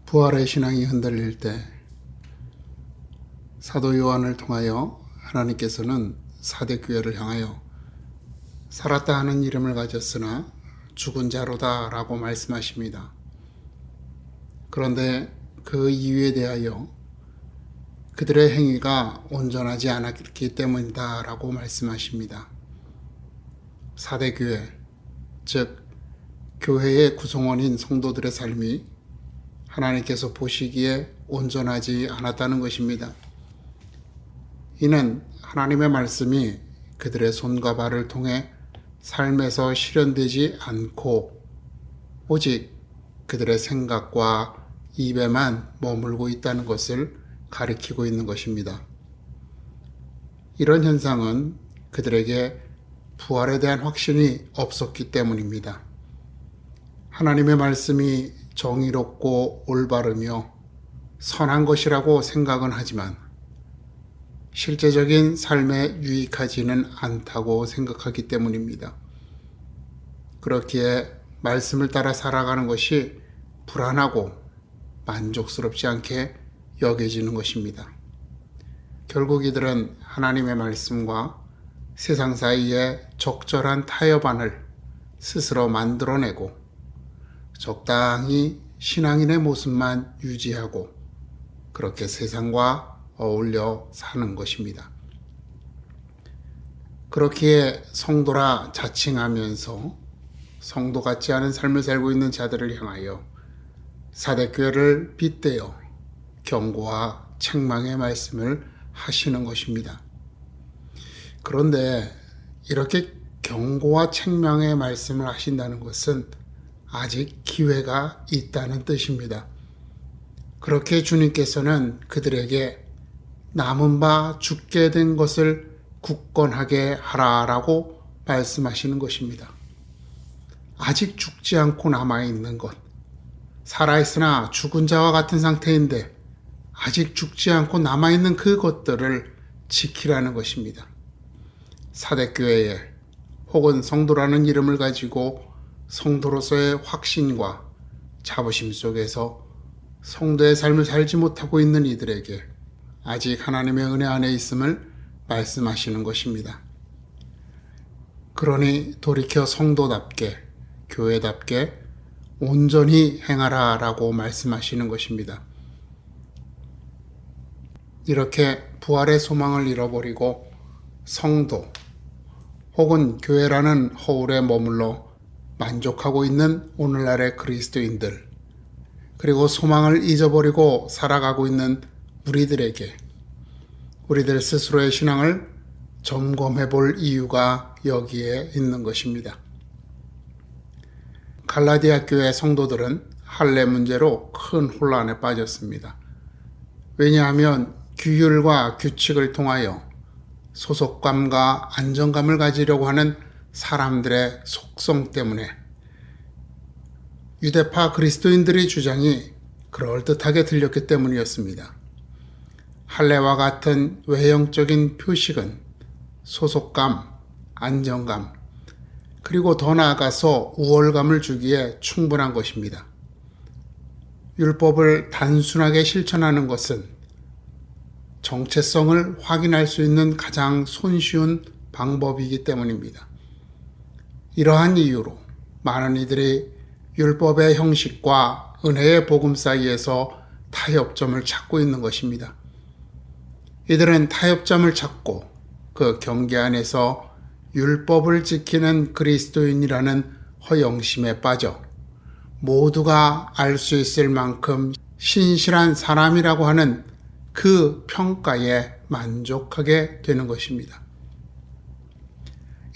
부활의 신앙이 흔들릴 때 사도 요한을 통하여 하나님께서는 사대교회를 향하여 살았다 하는 이름을 가졌으나 죽은 자로다 라고 말씀하십니다. 그런데 그 이유에 대하여 그들의 행위가 온전하지 않았기 때문이다 라고 말씀하십니다. 사대교회, 즉 교회의 구성원인 성도들의 삶이 하나님께서 보시기에 온전하지 않았다는 것입니다. 이는 하나님의 말씀이 그들의 손과 발을 통해 삶에서 실현되지 않고 오직 그들의 생각과 입에만 머물고 있다는 것을 가리키고 있는 것입니다. 이런 현상은 그들에게 부활에 대한 확신이 없었기 때문입니다. 하나님의 말씀이 정의롭고 올바르며 선한 것이라고 생각은 하지만 실제적인 삶에 유익하지는 않다고 생각하기 때문입니다. 그렇기에 말씀을 따라 살아가는 것이 불안하고 만족스럽지 않게 여겨지는 것입니다. 결국 이들은 하나님의 말씀과 세상 사이에 적절한 타협안을 스스로 만들어내고 적당히 신앙인의 모습만 유지하고 그렇게 세상과 어울려 사는 것입니다. 그렇기에 성도라 자칭하면서 성도 같지 않은 삶을 살고 있는 자들을 향하여 사대교회를 빗대어 경고와 책망의 말씀을 하시는 것입니다. 그런데 이렇게 경고와 책망의 말씀을 하신다는 것은 아직 기회가 있다는 뜻입니다. 그렇게 주님께서는 그들에게 남은 바 죽게 된 것을 굳건하게 하라라고 말씀하시는 것입니다. 아직 죽지 않고 남아있는 것, 살아있으나 죽은 자와 같은 상태인데 아직 죽지 않고 남아있는 그것들을 지키라는 것입니다. 사대교회에 혹은 성도라는 이름을 가지고 성도로서의 확신과 자부심 속에서 성도의 삶을 살지 못하고 있는 이들에게 아직 하나님의 은혜 안에 있음을 말씀하시는 것입니다. 그러니 돌이켜 성도답게, 교회답게 온전히 행하라 라고 말씀하시는 것입니다. 이렇게 부활의 소망을 잃어버리고 성도 혹은 교회라는 허울에 머물러 만족하고 있는 오늘날의 그리스도인들, 그리고 소망을 잊어버리고 살아가고 있는 우리들에게 우리들 스스로의 신앙을 점검해 볼 이유가 여기에 있는 것입니다. 갈라디아 교회 성도들은 할례 문제로 큰 혼란에 빠졌습니다. 왜냐하면 규율과 규칙을 통하여 소속감과 안정감을 가지려고 하는 사람들의 속성 때문에 유대파 그리스도인들의 주장이 그럴듯하게 들렸기 때문이었습니다. 할례와 같은 외형적인 표식은 소속감, 안정감, 그리고 더 나아가서 우월감을 주기에 충분한 것입니다. 율법을 단순하게 실천하는 것은 정체성을 확인할 수 있는 가장 손쉬운 방법이기 때문입니다. 이러한 이유로 많은 이들이 율법의 형식과 은혜의 복음 사이에서 타협점을 찾고 있는 것입니다. 이들은 타협점을 찾고 그 경계 안에서 율법을 지키는 그리스도인이라는 허영심에 빠져 모두가 알 수 있을 만큼 신실한 사람이라고 하는 그 평가에 만족하게 되는 것입니다.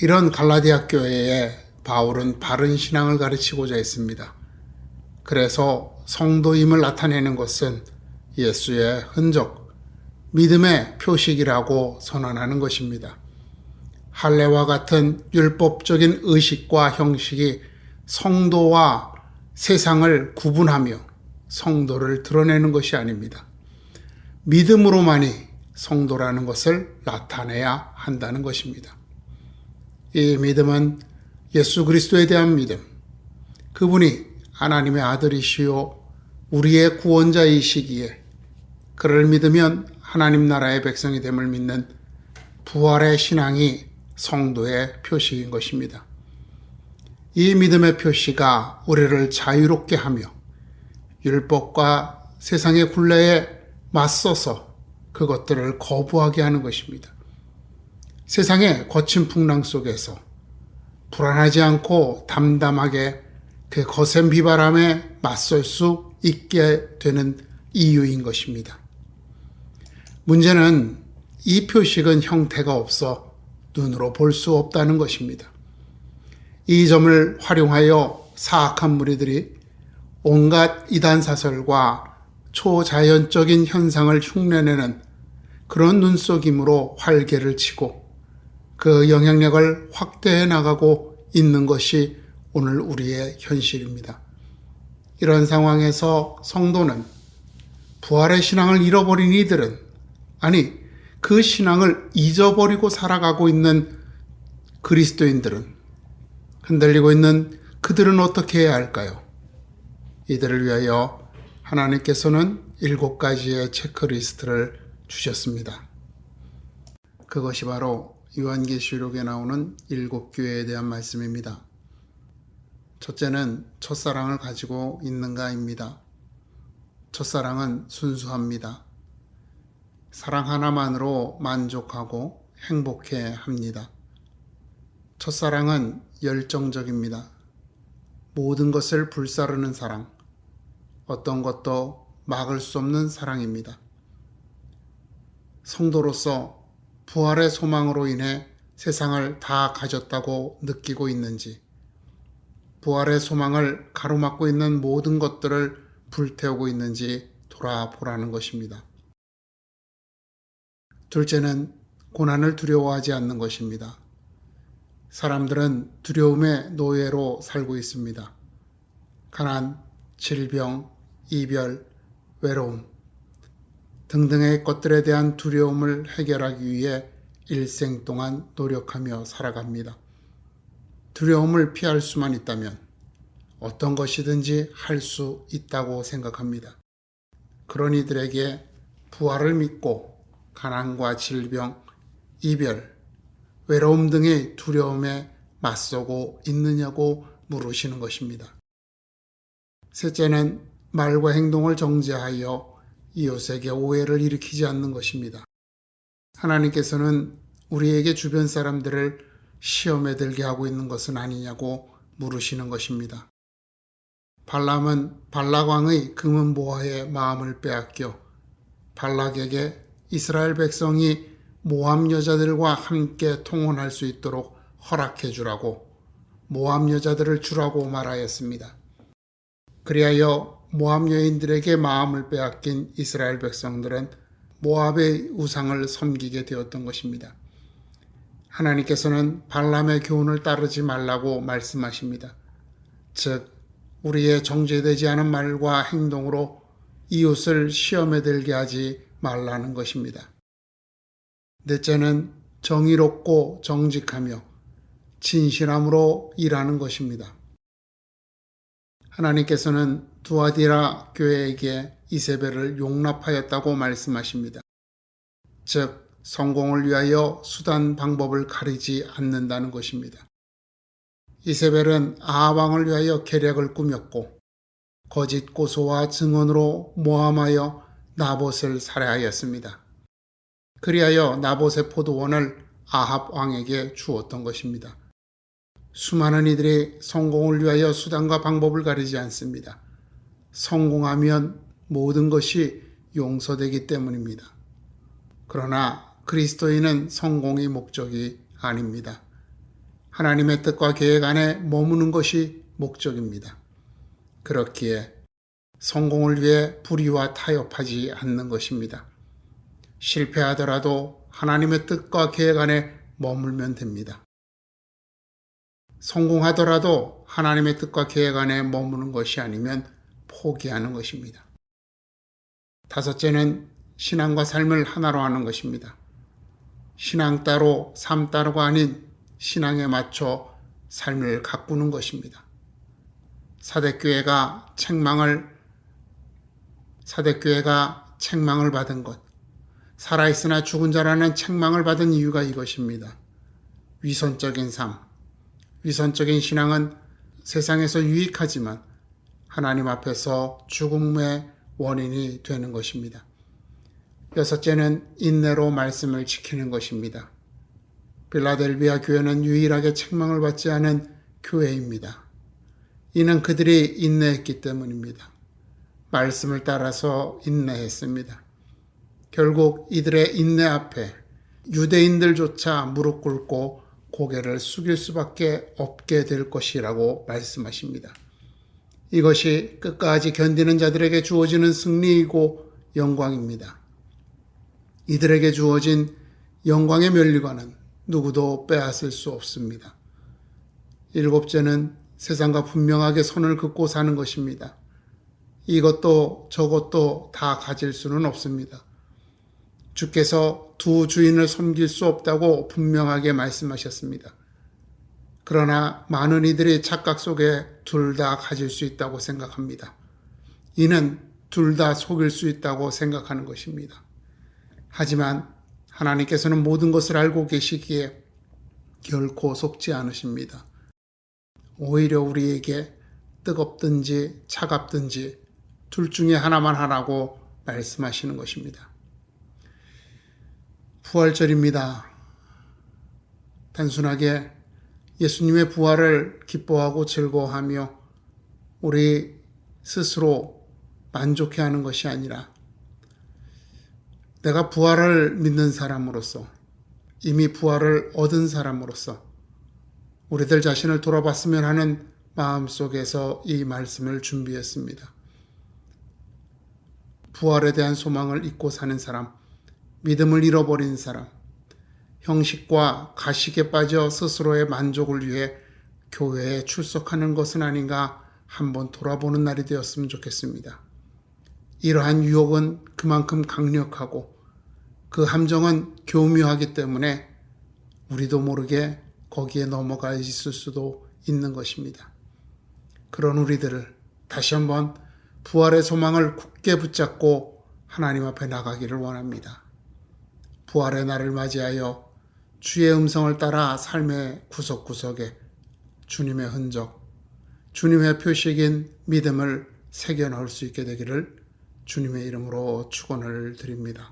이런 갈라디아 교회에 바울은 바른 신앙을 가르치고자 했습니다. 그래서 성도임을 나타내는 것은 예수의 흔적, 믿음의 표식이라고 선언하는 것입니다. 할례와 같은 율법적인 의식과 형식이 성도와 세상을 구분하며 성도를 드러내는 것이 아닙니다. 믿음으로만이 성도라는 것을 나타내야 한다는 것입니다. 이 믿음은 예수 그리스도에 대한 믿음, 그분이 하나님의 아들이시요 우리의 구원자이시기에 그를 믿으면 하나님 나라의 백성이 됨을 믿는 부활의 신앙이 성도의 표식인 것입니다. 이 믿음의 표시가 우리를 자유롭게 하며 율법과 세상의 굴레에 맞서서 그것들을 거부하게 하는 것입니다. 세상의 거친 풍랑 속에서 불안하지 않고 담담하게 그 거센 비바람에 맞설 수 있게 되는 이유인 것입니다. 문제는 이 표식은 형태가 없어 눈으로 볼 수 없다는 것입니다. 이 점을 활용하여 사악한 무리들이 온갖 이단사설과 초자연적인 현상을 흉내내는 그런 눈속임으로 활개를 치고 그 영향력을 확대해 나가고 있는 것이 오늘 우리의 현실입니다. 이런 상황에서 성도는 부활의 신앙을 잃어버린 이들은, 아니 그 신앙을 잊어버리고 살아가고 있는 그리스도인들은, 흔들리고 있는 그들은 어떻게 해야 할까요? 이들을 위하여 하나님께서는 7가지의 체크리스트를 주셨습니다. 그것이 바로 요한계시록에 나오는 7교회에 대한 말씀입니다. 첫째는 첫사랑을 가지고 있는가입니다. 첫사랑은 순수합니다. 사랑 하나만으로 만족하고 행복해 합니다. 첫사랑은 열정적입니다. 모든 것을 불사르는 사랑, 어떤 것도 막을 수 없는 사랑입니다. 성도로서 부활의 소망으로 인해 세상을 다 가졌다고 느끼고 있는지, 부활의 소망을 가로막고 있는 모든 것들을 불태우고 있는지 돌아보라는 것입니다. 둘째는 고난을 두려워하지 않는 것입니다. 사람들은 두려움의 노예로 살고 있습니다. 가난, 질병, 이별, 외로움 등등의 것들에 대한 두려움을 해결하기 위해 일생 동안 노력하며 살아갑니다. 두려움을 피할 수만 있다면 어떤 것이든지 할 수 있다고 생각합니다. 그런 이들에게 부활을 믿고 가난과 질병, 이별, 외로움 등의 두려움에 맞서고 있느냐고 물으시는 것입니다. 셋째는 말과 행동을 정죄하여 이웃에게 오해를 일으키지 않는 것입니다. 하나님께서는 우리에게 주변 사람들을 시험에 들게 하고 있는 것은 아니냐고 물으시는 것입니다. 발람은 발락 왕의 금은 보화에 마음을 빼앗겨 발락에게 이스라엘 백성이 모압 여자들과 함께 통혼할 수 있도록 허락해 주라고, 모압 여자들을 주라고 말하였습니다. 그리하여 모압 여인들에게 마음을 빼앗긴 이스라엘 백성들은 모압의 우상을 섬기게 되었던 것입니다. 하나님께서는 발람의 교훈을 따르지 말라고 말씀하십니다. 즉, 우리의 정죄되지 않은 말과 행동으로 이웃을 시험에 들게 하지 말라는 것입니다. 넷째는 정의롭고 정직하며 진실함으로 일하는 것입니다. 하나님께서는 두아디라 교회에게 이세벨을 용납하였다고 말씀하십니다. 즉, 성공을 위하여 수단 방법을 가리지 않는다는 것입니다. 이세벨은 아합 왕을 위하여 계략을 꾸몄고 거짓 고소와 증언으로 모함하여 나봇을 살해하였습니다. 그리하여 나봇의 포도원을 아합 왕에게 주었던 것입니다. 수많은 이들이 성공을 위하여 수단과 방법을 가리지 않습니다. 성공하면 모든 것이 용서되기 때문입니다. 그러나 그리스도인은 성공이 목적이 아닙니다. 하나님의 뜻과 계획 안에 머무는 것이 목적입니다. 그렇기에 성공을 위해 불의와 타협하지 않는 것입니다. 실패하더라도 하나님의 뜻과 계획 안에 머물면 됩니다. 성공하더라도 하나님의 뜻과 계획 안에 머무는 것이 아니면 포기하는 것입니다. 다섯째는 신앙과 삶을 하나로 하는 것입니다. 신앙 따로 삶 따로가 아닌 신앙에 맞춰 삶을 가꾸는 것입니다. 사대교회가 책망을 사대교회가 책망을 받은 것, 살아있으나 죽은 자라는 책망을 받은 이유가 이것입니다. 위선적인 삶, 위선적인 신앙은 세상에서 유익하지만 하나님 앞에서 죽음의 원인이 되는 것입니다. 여섯째는 인내로 말씀을 지키는 것입니다. 빌라델비아 교회는 유일하게 책망을 받지 않은 교회입니다. 이는 그들이 인내했기 때문입니다. 말씀을 따라서 인내했습니다. 결국 이들의 인내 앞에 유대인들조차 무릎 꿇고 고개를 숙일 수밖에 없게 될 것이라고 말씀하십니다. 이것이 끝까지 견디는 자들에게 주어지는 승리이고 영광입니다. 이들에게 주어진 영광의 면류관은 누구도 빼앗을 수 없습니다. 일곱째는 세상과 분명하게 선을 긋고 사는 것입니다. 이것도 저것도 다 가질 수는 없습니다. 주께서 두 주인을 섬길 수 없다고 분명하게 말씀하셨습니다. 그러나 많은 이들이 착각 속에 둘 다 가질 수 있다고 생각합니다. 이는 둘 다 속일 수 있다고 생각하는 것입니다. 하지만 하나님께서는 모든 것을 알고 계시기에 결코 속지 않으십니다. 오히려 우리에게 뜨겁든지 차갑든지 둘 중에 하나만 하라고 말씀하시는 것입니다. 부활절입니다. 단순하게 예수님의 부활을 기뻐하고 즐거워하며 우리 스스로 만족해하는 것이 아니라 내가 부활을 믿는 사람으로서 이미 부활을 얻은 사람으로서 우리들 자신을 돌아봤으면 하는 마음속에서 이 말씀을 준비했습니다. 부활에 대한 소망을 잊고 사는 사람, 믿음을 잃어버린 사람, 형식과 가식에 빠져 스스로의 만족을 위해 교회에 출석하는 것은 아닌가 한번 돌아보는 날이 되었으면 좋겠습니다. 이러한 유혹은 그만큼 강력하고 그 함정은 교묘하기 때문에 우리도 모르게 거기에 넘어가 있을 수도 있는 것입니다. 그런 우리들을 다시 한번 부활의 소망을 굳게 붙잡고 하나님 앞에 나가기를 원합니다. 부활의 날을 맞이하여 주의 음성을 따라 삶의 구석구석에 주님의 흔적, 주님의 표식인 믿음을 새겨넣을 수 있게 되기를 주님의 이름으로 축원을 드립니다.